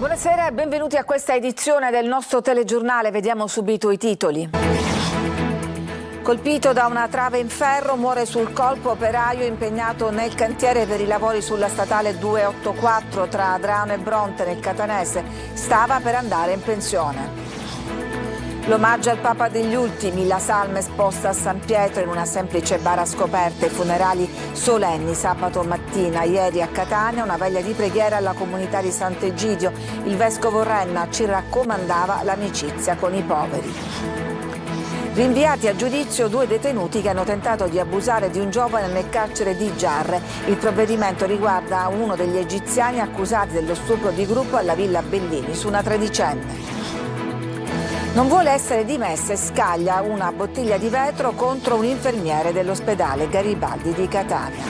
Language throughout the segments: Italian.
Buonasera e benvenuti a questa edizione del nostro telegiornale. Vediamo subito i titoli. Colpito da una trave in ferro, muore sul colpo operaio impegnato nel cantiere per i lavori sulla statale 284 tra Adrano e Bronte nel Catanese. Stava per andare in pensione. L'omaggio al Papa degli ultimi, la salma esposta a San Pietro in una semplice bara scoperta, i funerali solenni sabato mattina. Ieri a Catania una veglia di preghiera alla comunità di Sant'Egidio. Il vescovo Renna ci raccomandava l'amicizia con i poveri. Rinviati a giudizio 2 detenuti che hanno tentato di abusare di un giovane nel carcere di Giarre. Il provvedimento riguarda uno degli egiziani accusati dello stupro di gruppo alla Villa Bellini su una tredicenne. Non vuole essere dimessa e scaglia una bottiglia di vetro contro un infermiere dell'ospedale Garibaldi di Catania.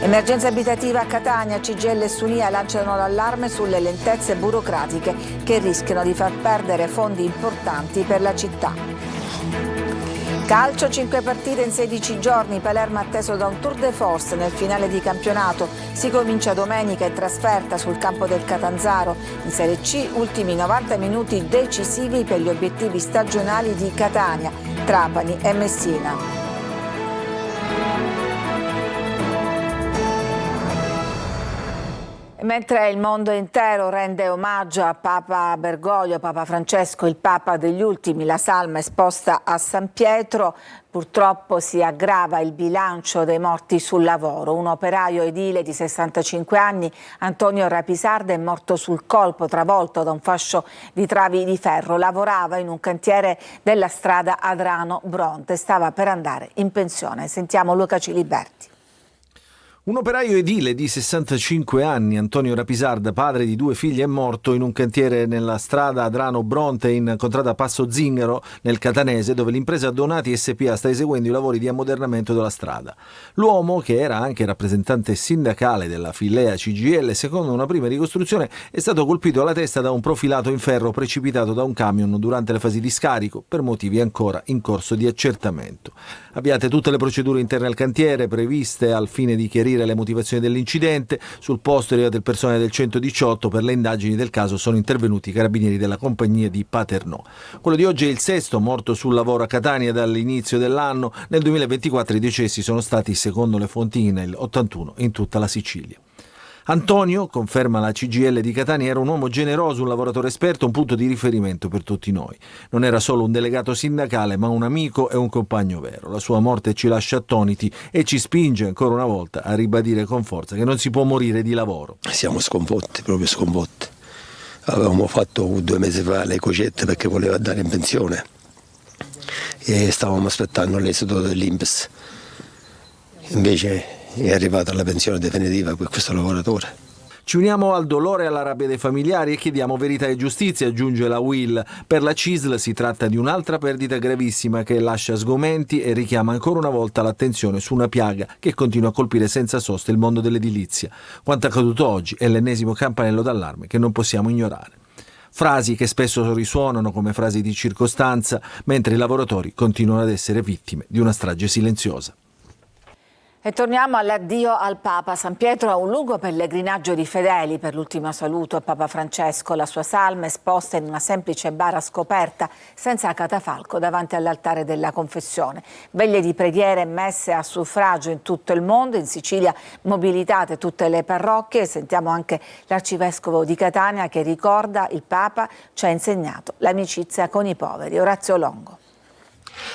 Emergenza abitativa a Catania, CGIL e Sunia lanciano l'allarme sulle lentezze burocratiche che rischiano di far perdere fondi importanti per la città. Calcio, 5 partite in 16 giorni, Palermo atteso da un tour de force nel finale di campionato. Si comincia domenica in trasferta sul campo del Catanzaro. In Serie C, ultimi 90 minuti decisivi per gli obiettivi stagionali di Catania, Trapani e Messina. Mentre il mondo intero rende omaggio a Papa Bergoglio, Papa Francesco, il Papa degli ultimi, la salma esposta a San Pietro, purtroppo si aggrava il bilancio dei morti sul lavoro. Un operaio edile di 65 anni, Antonio Rapisarda, è morto sul colpo, travolto da un fascio di travi di ferro. Lavorava in un cantiere della strada Adrano-Bronte, stava per andare in pensione. Sentiamo Luca Ciliberti. Un operaio edile di 65 anni, Antonio Rapisarda, padre di 2 figli, è morto in un cantiere nella strada Adrano-Bronte in contrada Passo Zingaro nel Catanese, dove l'impresa Donati SPA sta eseguendo i lavori di ammodernamento della strada. L'uomo, che era anche rappresentante sindacale della filea CGIL, secondo una prima ricostruzione è stato colpito alla testa da un profilato in ferro precipitato da un camion durante le fasi di scarico, per motivi ancora in corso di accertamento. Avviate tutte le procedure interne al cantiere previste al fine di chiarire le motivazioni dell'incidente. Sul posto è arrivato il personale del 118. Per le indagini del caso sono intervenuti i carabinieri della compagnia di Paternò. Quello di oggi è il 6° morto sul lavoro a Catania dall'inizio dell'anno. Nel 2024 i decessi sono stati, secondo le fonti INAIL, 81 in tutta la Sicilia. Antonio, conferma la CGIL di Catania, era un uomo generoso, un lavoratore esperto, un punto di riferimento per tutti noi. Non era solo un delegato sindacale, ma un amico e un compagno vero. La sua morte ci lascia attoniti e ci spinge ancora una volta a ribadire con forza che non si può morire di lavoro. Siamo sconvolti, proprio sconvolti. Avevamo fatto 2 mesi fa le cocette perché voleva andare in pensione e stavamo aspettando l'esodo dell'INPS. Invece è arrivata la pensione definitiva per questo lavoratore. Ci uniamo al dolore e alla rabbia dei familiari e chiediamo verità e giustizia, aggiunge la UIL. Per la CISL si tratta di un'altra perdita gravissima che lascia sgomenti e richiama ancora una volta l'attenzione su una piaga che continua a colpire senza sosta il mondo dell'edilizia. Quanto accaduto oggi è l'ennesimo campanello d'allarme che non possiamo ignorare. Frasi che spesso risuonano come frasi di circostanza, mentre i lavoratori continuano ad essere vittime di una strage silenziosa. E torniamo all'addio al Papa. San Pietro ha un lungo pellegrinaggio di fedeli per l'ultimo saluto a Papa Francesco. La sua salma esposta in una semplice bara scoperta, senza catafalco, davanti all'altare della confessione. Veglie di preghiere e messe a suffragio in tutto il mondo. In Sicilia mobilitate tutte le parrocchie. Sentiamo anche l'arcivescovo di Catania che ricorda: il Papa ci ha insegnato l'amicizia con i poveri. Orazio Longo.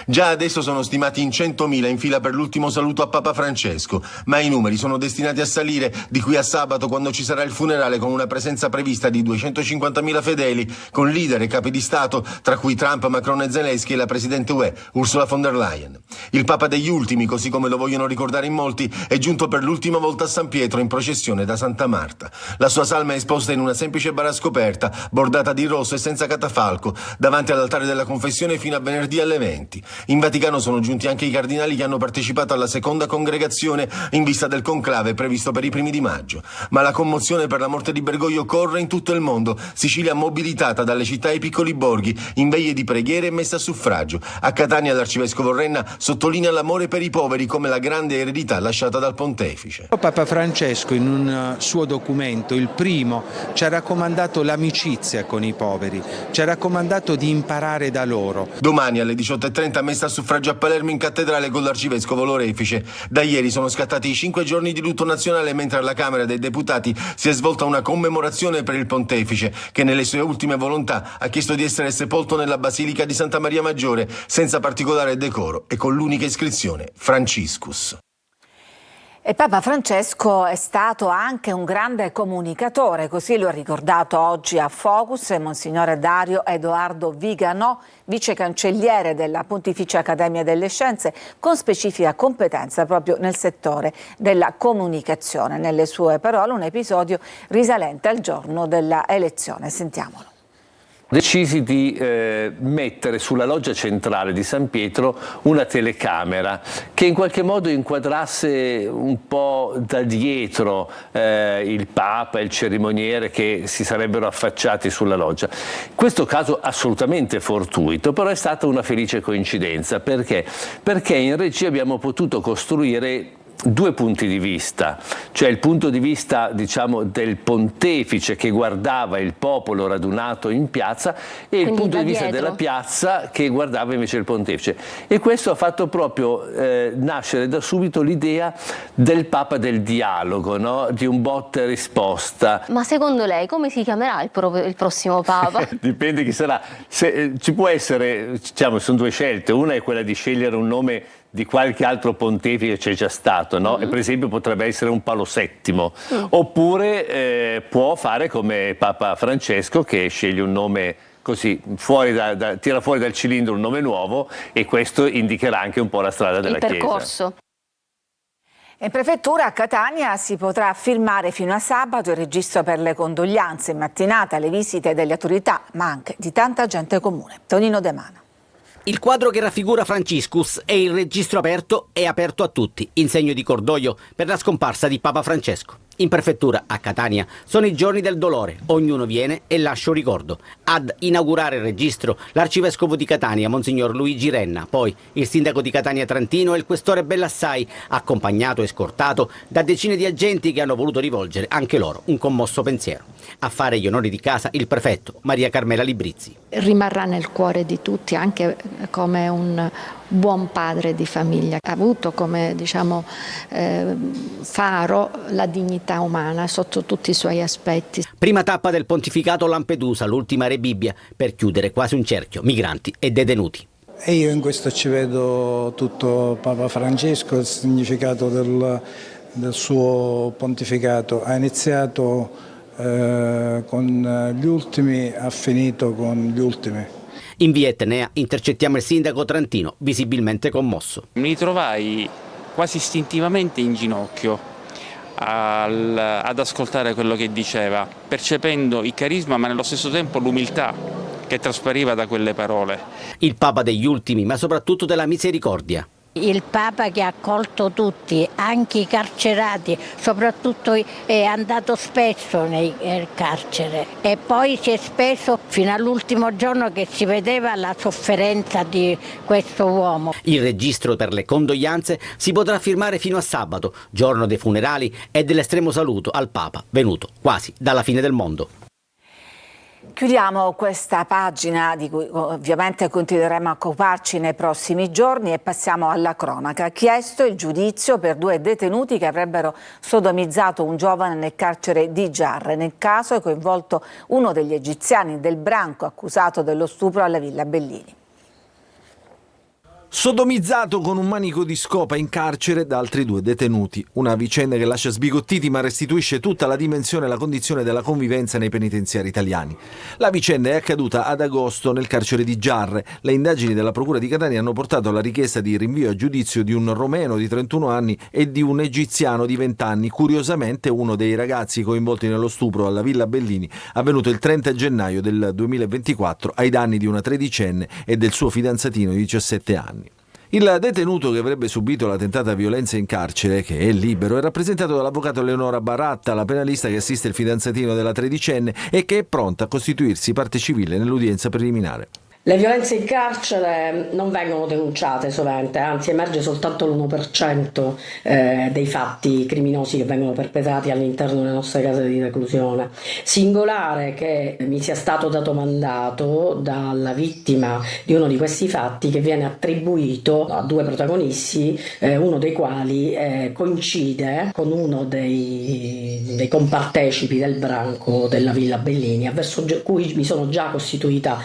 Già adesso sono stimati in 100.000 in fila per l'ultimo saluto a Papa Francesco, ma i numeri sono destinati a salire di qui a sabato, quando ci sarà il funerale, con una presenza prevista di 250.000 fedeli, con leader e capi di Stato, tra cui Trump, Macron e Zelensky, e la presidente UE, Ursula von der Leyen. Il Papa degli ultimi, così come lo vogliono ricordare in molti, è giunto per l'ultima volta a San Pietro in processione da Santa Marta. La sua salma è esposta in una semplice bara scoperta, bordata di rosso e senza catafalco, davanti all'altare della confessione fino a venerdì alle 20. presenti. In Vaticano sono giunti anche i cardinali che hanno partecipato alla seconda congregazione in vista del conclave previsto per i primi di maggio. Ma la commozione per la morte di Bergoglio corre in tutto il mondo. Sicilia mobilitata dalle città ai piccoli borghi, in veglie di preghiere e messa a suffragio. A Catania l'arcivescovo Renna sottolinea l'amore per i poveri come la grande eredità lasciata dal pontefice. Papa Francesco in un suo documento, il primo, ci ha raccomandato l'amicizia con i poveri, ci ha raccomandato di imparare da loro. Domani alle 18:30 messa a suffragio a Palermo in cattedrale con l'arcivescovo Lorefice. Da ieri sono scattati i 5 giorni di lutto nazionale, mentre alla Camera dei Deputati si è svolta una commemorazione per il pontefice che nelle sue ultime volontà ha chiesto di essere sepolto nella Basilica di Santa Maria Maggiore senza particolare decoro e con l'unica iscrizione Franciscus. E Papa Francesco è stato anche un grande comunicatore, così lo ha ricordato oggi a Focus Monsignore Dario Edoardo Viganò, vice cancelliere della Pontificia Accademia delle Scienze, con specifica competenza proprio nel settore della comunicazione. Nelle sue parole un episodio risalente al giorno della elezione. Sentiamolo. Decisi di mettere sulla loggia centrale di San Pietro una telecamera che in qualche modo inquadrasse un po' da dietro il Papa e il cerimoniere che si sarebbero affacciati sulla loggia. Questo caso assolutamente fortuito, però è stata una felice coincidenza. Perché? Perché in regia abbiamo potuto costruire due punti di vista, cioè il punto di vista, diciamo, del pontefice che guardava il popolo radunato in piazza e il punto di vista della piazza che guardava invece il pontefice, e questo ha fatto proprio nascere da subito l'idea del Papa del dialogo, no? Di un botta e risposta. Ma secondo lei come si chiamerà il prossimo Papa? Dipende chi sarà. Ci può essere, diciamo, sono due scelte, una è quella di scegliere un nome di qualche altro pontefice che c'è già stato, no? E per esempio potrebbe essere un Paolo VII, oppure può fare come Papa Francesco che sceglie un nome così, tira fuori dal cilindro un nome nuovo, e questo indicherà anche un po' la strada della Chiesa. Il percorso. In prefettura a Catania si potrà firmare fino a sabato il registro per le condoglianze, in mattinata le visite delle autorità, ma anche di tanta gente comune. Tonino De Mana. Il quadro che raffigura Franciscus e il registro aperto è aperto a tutti, in segno di cordoglio per la scomparsa di Papa Francesco. In prefettura a Catania sono i giorni del dolore, ognuno viene e lascia un ricordo. Ad inaugurare il registro l'arcivescovo di Catania, Monsignor Luigi Renna, poi il sindaco di Catania Trantino e il questore Bellassai, accompagnato e scortato da decine di agenti che hanno voluto rivolgere anche loro un commosso pensiero. A fare gli onori di casa il prefetto Maria Carmela Librizzi. Rimarrà nel cuore di tutti anche come un buon padre di famiglia. Ha avuto come, diciamo, faro la dignità umana sotto tutti i suoi aspetti. Prima tappa del pontificato Lampedusa, l'ultima Re Bibbia, per chiudere quasi un cerchio migranti e detenuti. E io in questo ci vedo tutto Papa Francesco, il significato del suo pontificato. Ha iniziato con gli ultimi, ha finito con gli ultimi. In via Etnea intercettiamo il sindaco trantino, visibilmente commosso. Mi ritrovai quasi istintivamente in ginocchio ad ascoltare quello che diceva, percependo il carisma ma nello stesso tempo l'umiltà che traspariva da quelle parole. Il Papa degli ultimi, ma soprattutto della misericordia. Il Papa che ha accolto tutti, anche i carcerati, soprattutto è andato spesso nel carcere e poi si è speso fino all'ultimo giorno che si vedeva la sofferenza di questo uomo. Il registro per le condoglianze si potrà firmare fino a sabato, giorno dei funerali e dell'estremo saluto al Papa, venuto quasi dalla fine del mondo. Chiudiamo questa pagina di cui ovviamente continueremo a occuparci nei prossimi giorni e passiamo alla cronaca. Chiesto il giudizio per 2 detenuti che avrebbero sodomizzato un giovane nel carcere di Giarre. Nel caso è coinvolto uno degli egiziani del branco accusato dello stupro alla Villa Bellini. Sodomizzato con un manico di scopa in carcere da altri 2 detenuti. Una vicenda che lascia sbigottiti ma restituisce tutta la dimensione e la condizione della convivenza nei penitenziari italiani. La vicenda è accaduta ad agosto nel carcere di Giarre. Le indagini della Procura di Catania hanno portato alla richiesta di rinvio a giudizio di un romeno di 31 anni e di un egiziano di 20 anni. Curiosamente uno dei ragazzi coinvolti nello stupro alla Villa Bellini, avvenuto il 30 gennaio del 2024 ai danni di una tredicenne e del suo fidanzatino di 17 anni. Il detenuto che avrebbe subito la tentata violenza in carcere, che è libero, è rappresentato dall'avvocato Eleonora Baratta, la penalista che assiste il fidanzatino della tredicenne e che è pronta a costituirsi parte civile nell'udienza preliminare. Le violenze in carcere non vengono denunciate sovente, anzi emerge soltanto l'1% dei fatti criminosi che vengono perpetrati all'interno delle nostre case di reclusione. Singolare che mi sia stato dato mandato dalla vittima di uno di questi fatti che viene attribuito a 2 protagonisti, uno dei quali coincide con uno dei compartecipi del branco della Villa Bellini, verso cui mi sono già costituita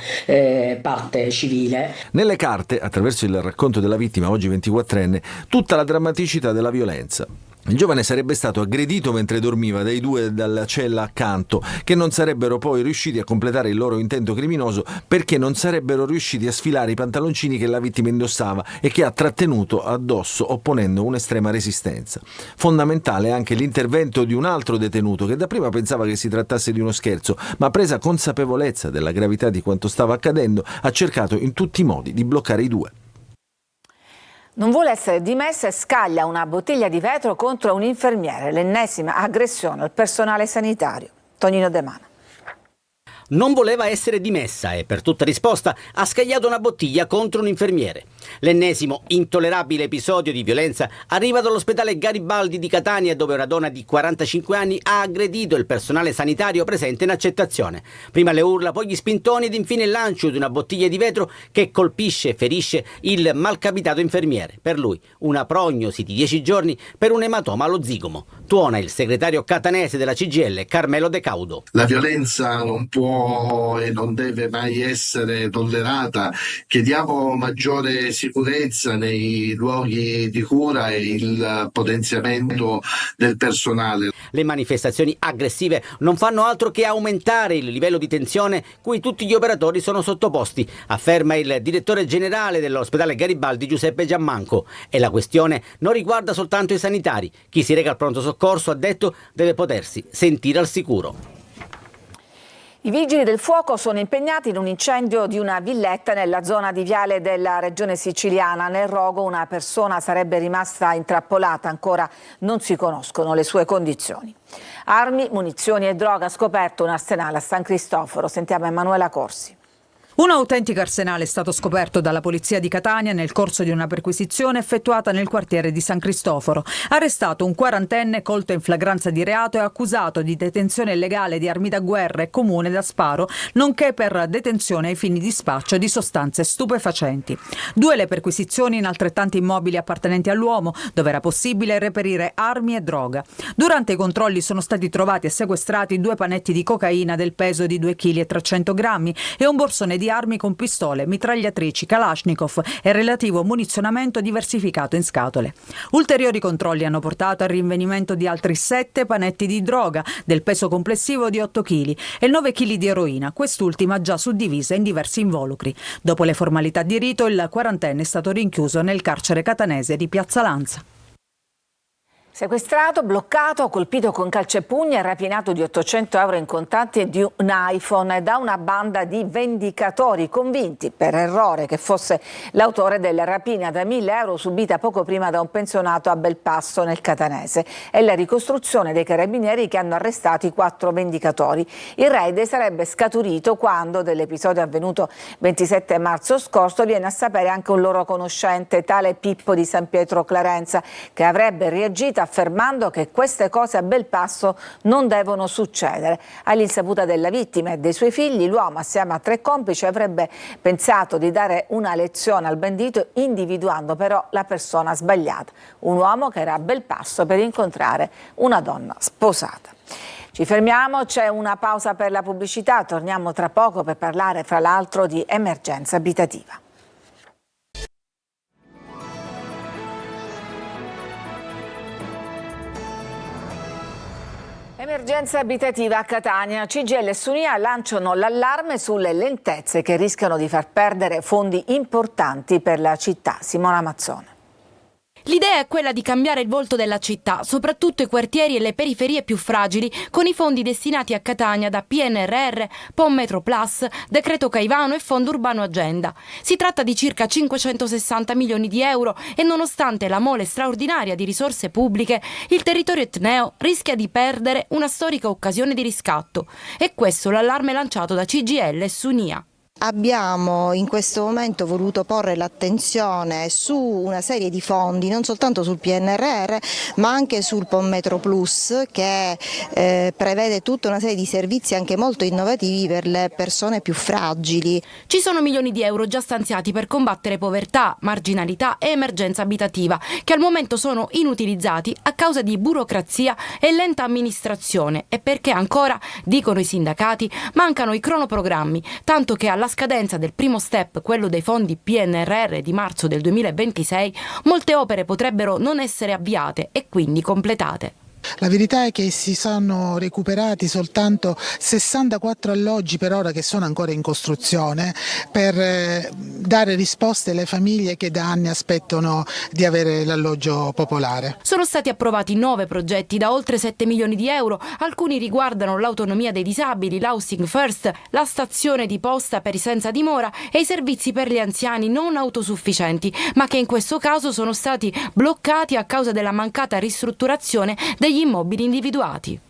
parte civile. Nelle carte, attraverso il racconto della vittima, oggi 24enne, tutta la drammaticità della violenza. Il giovane sarebbe stato aggredito mentre dormiva dai 2 dalla cella accanto, che non sarebbero poi riusciti a completare il loro intento criminoso perché non sarebbero riusciti a sfilare i pantaloncini che la vittima indossava e che ha trattenuto addosso opponendo un'estrema resistenza. Fondamentale anche l'intervento di un altro detenuto che dapprima pensava che si trattasse di uno scherzo, ma presa consapevolezza della gravità di quanto stava accadendo ha cercato in tutti i modi di bloccare i 2. Non vuole essere dimessa e scaglia una bottiglia di vetro contro un infermiere, l'ennesima aggressione al personale sanitario. Tonino De Mana. Non voleva essere dimessa e per tutta risposta ha scagliato una bottiglia contro un infermiere. L'ennesimo intollerabile episodio di violenza arriva dall'ospedale Garibaldi di Catania, dove una donna di 45 anni ha aggredito il personale sanitario presente in accettazione. Prima le urla, poi gli spintoni ed infine il lancio di una bottiglia di vetro che colpisce e ferisce il malcapitato infermiere. Per lui una prognosi di 10 giorni per un ematoma allo zigomo. Tuona il segretario catanese della CGIL, Carmelo De Caudo. La violenza non può e non deve mai essere tollerata. Chiediamo maggiore sicurezza nei luoghi di cura e il potenziamento del personale. Le manifestazioni aggressive non fanno altro che aumentare il livello di tensione cui tutti gli operatori sono sottoposti, afferma il direttore generale dell'ospedale Garibaldi Giuseppe Giammanco. E la questione non riguarda soltanto i sanitari. Chi si reca al pronto soccorso, ha detto, deve potersi sentire al sicuro. I vigili del fuoco sono impegnati in un incendio di una villetta nella zona di Viale della regione siciliana. Nel rogo una persona sarebbe rimasta intrappolata, ancora non si conoscono le sue condizioni. Armi, munizioni e droga, scoperto un arsenale a San Cristoforo. Sentiamo Emanuela Corsi. Un autentico arsenale è stato scoperto dalla polizia di Catania nel corso di una perquisizione effettuata nel quartiere di San Cristoforo. Arrestato un 40enne colto in flagranza di reato e accusato di detenzione illegale di armi da guerra e comune da sparo, nonché per detenzione ai fini di spaccio di sostanze stupefacenti. 2 le perquisizioni in altrettanti immobili appartenenti all'uomo, dove era possibile reperire armi e droga. Durante i controlli sono stati trovati e sequestrati 2 panetti di cocaina del peso di 2,3 kg e un borsone di armi con pistole, mitragliatrici, Kalashnikov e relativo munizionamento diversificato in scatole. Ulteriori controlli hanno portato al rinvenimento di altri 7 panetti di droga del peso complessivo di 8 kg e 9 kg di eroina, quest'ultima già suddivisa in diversi involucri. Dopo le formalità di rito, il 40enne è stato rinchiuso nel carcere catanese di Piazza Lanza. Sequestrato, bloccato, colpito con calci e pugni e rapinato di 800 euro in contanti e di un iPhone da una banda di vendicatori convinti per errore che fosse l'autore della rapina da 1.000 euro subita poco prima da un pensionato a Belpasso nel Catanese. È la ricostruzione dei carabinieri che hanno arrestato i 4 vendicatori. Il raid sarebbe scaturito quando, dell'episodio avvenuto 27 marzo scorso, viene a sapere anche un loro conoscente, tale Pippo di San Pietro Clarenza, che avrebbe reagito affermando che queste cose a Belpasso non devono succedere. All'insaputa della vittima e dei suoi figli, l'uomo assieme a 3 complici avrebbe pensato di dare una lezione al bandito, individuando però la persona sbagliata, un uomo che era a Belpasso per incontrare una donna sposata. Ci fermiamo, c'è una pausa per la pubblicità, torniamo tra poco per parlare fra l'altro di emergenza abitativa. Emergenza abitativa a Catania. CGIL e Sunia lanciano l'allarme sulle lentezze che rischiano di far perdere fondi importanti per la città. Simona Mazzone. L'idea è quella di cambiare il volto della città, soprattutto i quartieri e le periferie più fragili, con i fondi destinati a Catania da PNRR, POM Metro Plus, Decreto Caivano e Fondo Urbano Agenda. Si tratta di circa 560 milioni di euro e nonostante la mole straordinaria di risorse pubbliche, il territorio etneo rischia di perdere una storica occasione di riscatto. E questo l'allarme lanciato da CGIL e Sunia. Abbiamo in questo momento voluto porre l'attenzione su una serie di fondi, non soltanto sul PNRR ma anche sul POM Metro Plus, che prevede tutta una serie di servizi anche molto innovativi per le persone più fragili. Ci sono milioni di euro già stanziati per combattere povertà, marginalità e emergenza abitativa, che al momento sono inutilizzati a causa di burocrazia e lenta amministrazione e perché ancora, dicono i sindacati, mancano i cronoprogrammi, tanto che alla scadenza del primo step, quello dei fondi PNRR di marzo del 2026, molte opere potrebbero non essere avviate e quindi completate. La verità è che si sono recuperati soltanto 64 alloggi per ora che sono ancora in costruzione per dare risposte alle famiglie che da anni aspettano di avere l'alloggio popolare. Sono stati approvati 9 progetti da oltre 7 milioni di euro, alcuni riguardano l'autonomia dei disabili, l'Housing First, la stazione di posta per i senza dimora e i servizi per gli anziani non autosufficienti, ma che in questo caso sono stati bloccati a causa della mancata ristrutturazione degli immobili individuati.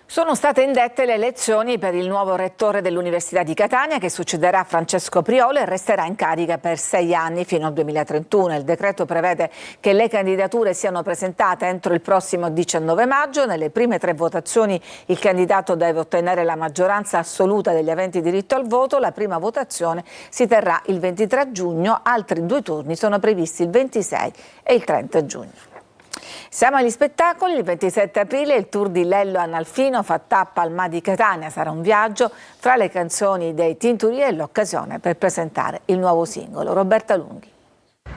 Sono state indette le elezioni per il nuovo rettore dell'Università di Catania, che succederà a Francesco Priolo e resterà in carica per 6 anni fino al 2031. Il decreto prevede che le candidature siano presentate entro il prossimo 19 maggio. Nelle prime 3 votazioni il candidato deve ottenere la maggioranza assoluta degli aventi diritto al voto. La prima votazione si terrà il 23 giugno, altri 2 turni sono previsti il 26 e il 30 giugno. Siamo agli spettacoli. Il 27 aprile il tour di Lello Analfino fa tappa al MA di Catania. Sarà un viaggio fra le canzoni dei Tintoria e l'occasione per presentare il nuovo singolo. Roberta Lunghi.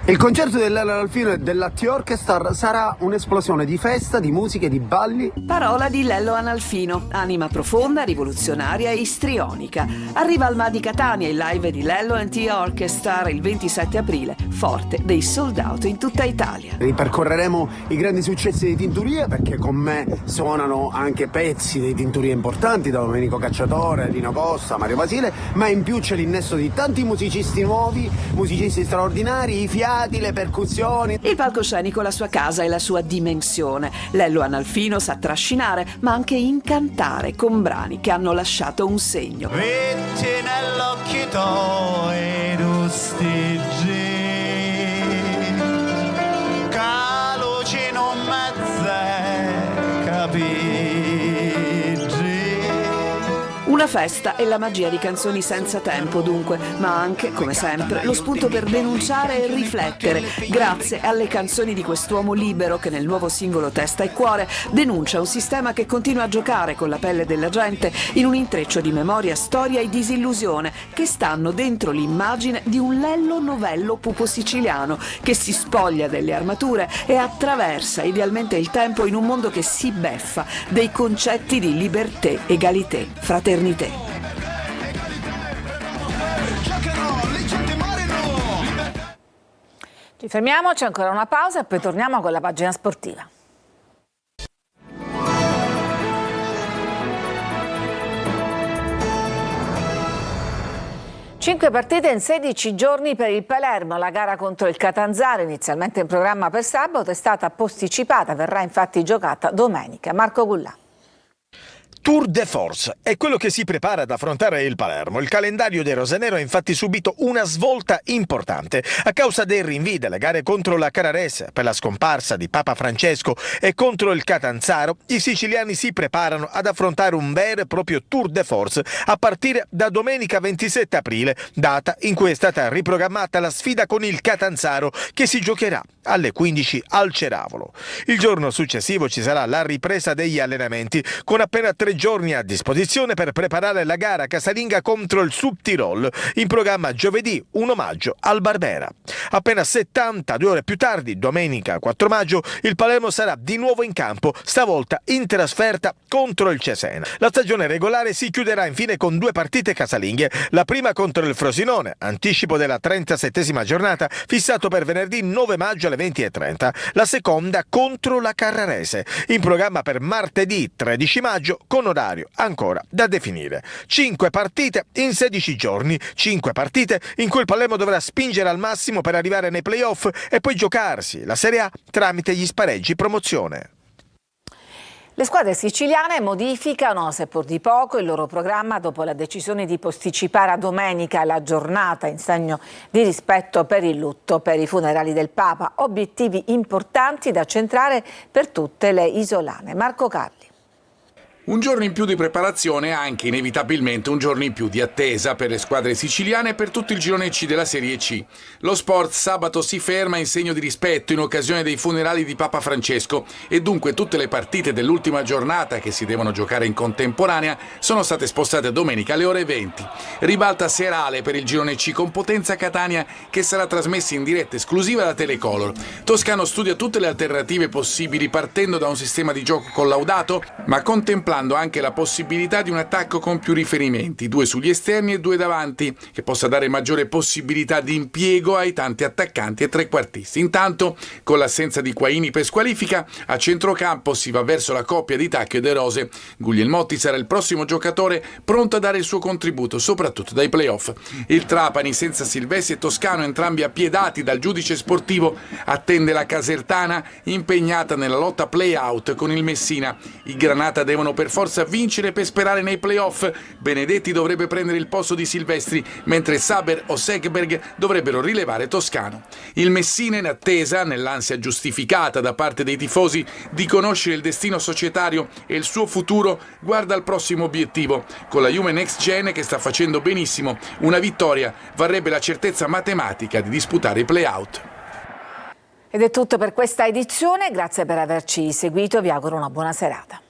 Il concerto del Lello Analfino e dell'Atti Orchestra sarà un'esplosione di festa, di musica e di balli. Parola di Lello Analfino, anima profonda, rivoluzionaria e istrionica. Arriva al MA di Catania il live di Lello and the Orchestra il 27 aprile, forte dei sold out in tutta Italia. Ripercorreremo i grandi successi dei Tintoria, perché con me suonano anche pezzi dei Tintoria importanti, da Domenico Cacciatore, Lino Costa, Mario Basile, ma in più c'è l'innesto di tanti musicisti nuovi, musicisti straordinari, i fiati, le percussioni. Il palcoscenico, la sua casa e la sua dimensione. Lello Analfino sa trascinare, ma anche incantare con brani che hanno lasciato un segno. Vetti nell'occhio tuoi rustiggi, che luce non mezze capiggi. Una festa e la magia di canzoni senza tempo, dunque, ma anche, come sempre, lo spunto per denunciare e riflettere, grazie alle canzoni di quest'uomo libero che nel nuovo singolo Testa e Cuore denuncia un sistema che continua a giocare con la pelle della gente in un intreccio di memoria, storia e disillusione che stanno dentro l'immagine di un Lello novello pupo siciliano che si spoglia delle armature e attraversa idealmente il tempo in un mondo che si beffa dei concetti di libertà, egalité, fraternità. Ci fermiamo, c'è ancora una pausa e poi torniamo con la pagina sportiva. Cinque partite in 16 giorni per il Palermo. La gara contro il Catanzaro, inizialmente in programma per sabato, è stata posticipata, verrà infatti giocata domenica. Marco Gullà. Tour de force è quello che si prepara ad affrontare il Palermo. Il calendario dei rosanero ha infatti subito una svolta importante a causa dei rinvii delle gare contro la Carrarese per la scomparsa di Papa Francesco e contro il Catanzaro. I siciliani si preparano ad affrontare un vero e proprio tour de force a partire da domenica 27 aprile, data in cui è stata riprogrammata la sfida con il Catanzaro che si giocherà alle 15 al Ceravolo. Il giorno successivo ci sarà la ripresa degli allenamenti, con appena 3 giorni a disposizione per preparare la gara casalinga contro il Subtirol, in programma giovedì 1 maggio al Barbera. Appena 72 ore più tardi, domenica 4 maggio, il Palermo sarà di nuovo in campo, stavolta in trasferta contro il Cesena. La stagione regolare si chiuderà infine con 2 partite casalinghe, la prima contro il Frosinone, anticipo della 37esima giornata, fissato per venerdì 9 maggio alle 20:30, la seconda contro la Carrarese, in programma per martedì 13 maggio con orario ancora da definire. 5 partite in 16 giorni, 5 partite in cui il Palermo dovrà spingere al massimo per arrivare nei play-off e poi giocarsi la Serie A tramite gli spareggi promozione. Le squadre siciliane modificano, seppur di poco, il loro programma dopo la decisione di posticipare a domenica la giornata in segno di rispetto per il lutto per i funerali del Papa. Obiettivi importanti da centrare per tutte le isolane. Marco Carli. Un giorno in più di preparazione e anche inevitabilmente un giorno in più di attesa per le squadre siciliane e per tutto il girone C della Serie C. Lo sport sabato si ferma in segno di rispetto in occasione dei funerali di Papa Francesco e dunque tutte le partite dell'ultima giornata che si devono giocare in contemporanea sono state spostate a domenica alle ore 20. Ribalta serale per il girone C con Potenza Catania che sarà trasmessa in diretta esclusiva da Telecolor. Toscano studia tutte le alternative possibili partendo da un sistema di gioco collaudato ma contemplando anche la possibilità di un attacco con più riferimenti, 2 sugli esterni e 2 davanti, che possa dare maggiore possibilità di impiego ai tanti attaccanti e trequartisti. Intanto, con l'assenza di Quaini per squalifica, a centrocampo si va verso la coppia di Tacchio e De Rose. Guglielmotti sarà il prossimo giocatore pronto a dare il suo contributo, soprattutto dai playoff. Il Trapani, senza Silvestri e Toscano, entrambi appiedati dal giudice sportivo, attende la Casertana impegnata nella lotta play-out con il Messina. I Granata devono per forza vincere per sperare nei playoff. Benedetti dovrebbe prendere il posto di Silvestri, mentre Saber o Segberg dovrebbero rilevare Toscano. Il Messina in attesa, nell'ansia giustificata da parte dei tifosi di conoscere il destino societario e il suo futuro, guarda al prossimo obiettivo. Con la Juve Next Gen che sta facendo benissimo, una vittoria varrebbe la certezza matematica di disputare i play-out. Ed è tutto per questa edizione, grazie per averci seguito, vi auguro una buona serata.